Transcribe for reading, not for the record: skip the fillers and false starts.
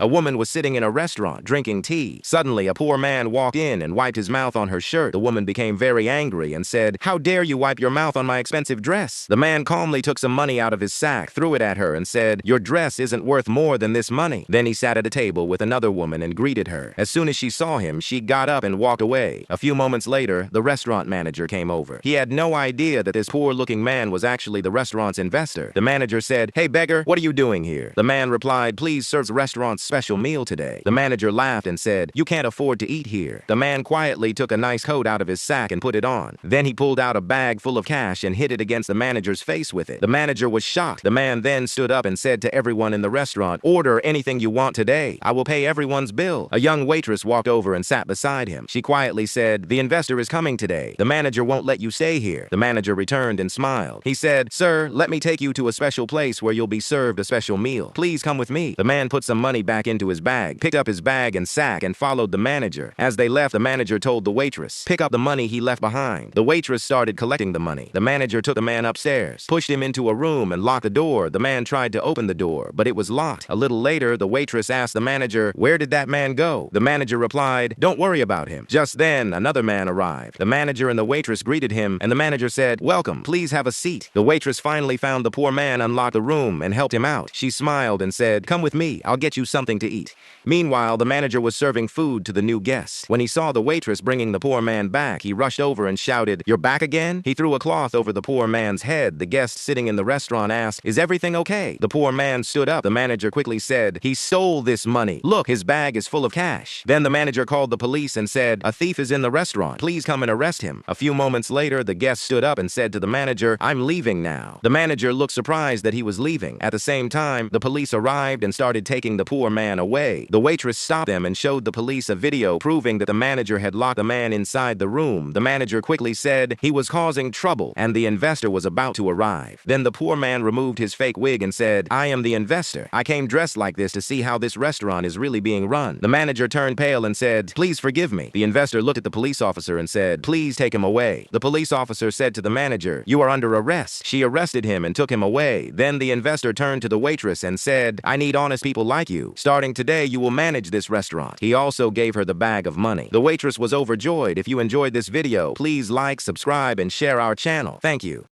A woman was sitting in a restaurant drinking tea. Suddenly, a poor man walked in and wiped his mouth on her shirt. The woman became very angry and said, "How dare you wipe your mouth on my expensive dress?" The man calmly took some money out of his sack, threw it at her, and said, "Your dress isn't worth more than this money." Then he sat at a table with another woman and greeted her. As soon as she saw him, she got up and walked away. A few moments later, the restaurant manager came over. He had no idea that this poor-looking man was actually the restaurant's investor. The manager said, "Hey, beggar, what are you doing here?" The man replied, "Please serve the restaurant's special meal today." The manager laughed and said, "You can't afford to eat here." The man quietly took a nice coat out of his sack and put it on. Then he pulled out a bag full of cash and hit it against the manager's face with it. The manager was shocked. The man then stood up and said to everyone in the restaurant, "Order anything you want today. I will pay everyone's bill." A young waitress walked over and sat beside him. She quietly said, "The investor is coming today. The manager won't let you stay here." The manager returned and smiled. He said, "Sir, let me take you to a special place where you'll be served a special meal. Please come with me." The man put some money back into his bag, picked up his bag and sack, and followed the manager. As they left, the manager told the waitress, "Pick up the money he left behind." The waitress started collecting the money. The manager took the man upstairs, pushed him into a room, and locked the door. The man tried to open the door, but it was locked. A little later, the waitress asked the manager, "Where did that man go?" The manager replied, "Don't worry about him." Just then, another man arrived. The manager and the waitress greeted him, and the manager said, "Welcome, please have a seat." The waitress finally found the poor man, unlocked the room, and helped him out. She smiled and said, "Come with me, I'll get you something to eat." Meanwhile, the manager was serving food to the new guests. When he saw the waitress bringing the poor man back, he rushed over and shouted, "You're back again?" He threw a cloth over the poor man's head. The guests sitting in the restaurant asked, "Is everything okay?" The poor man stood up. The manager quickly said, "He stole this money. Look, his bag is full of cash." Then the manager called the police and said, "A thief is in the restaurant. Please come and arrest him." A few moments later, the guest stood up and said to the manager, "I'm leaving now." The manager looked surprised that he was leaving. At the same time, the police arrived and started taking the poor man away. The waitress stopped them and showed the police a video proving that the manager had locked the man inside the room. The manager quickly said he was causing trouble and the investor was about to arrive. Then the poor man removed his fake wig and said, "I am the investor. I came dressed like this to see how this restaurant is really being run." The manager turned pale and said, "Please forgive me." The investor looked at the police officer and said, "Please take him away." The police officer said to the manager, "You are under arrest." She arrested him and took him away. Then the investor turned to the waitress and said, "I need honest people like you. Starting today, you will manage this restaurant." He also gave her the bag of money. The waitress was overjoyed. If you enjoyed this video, please like, subscribe, and share our channel. Thank you.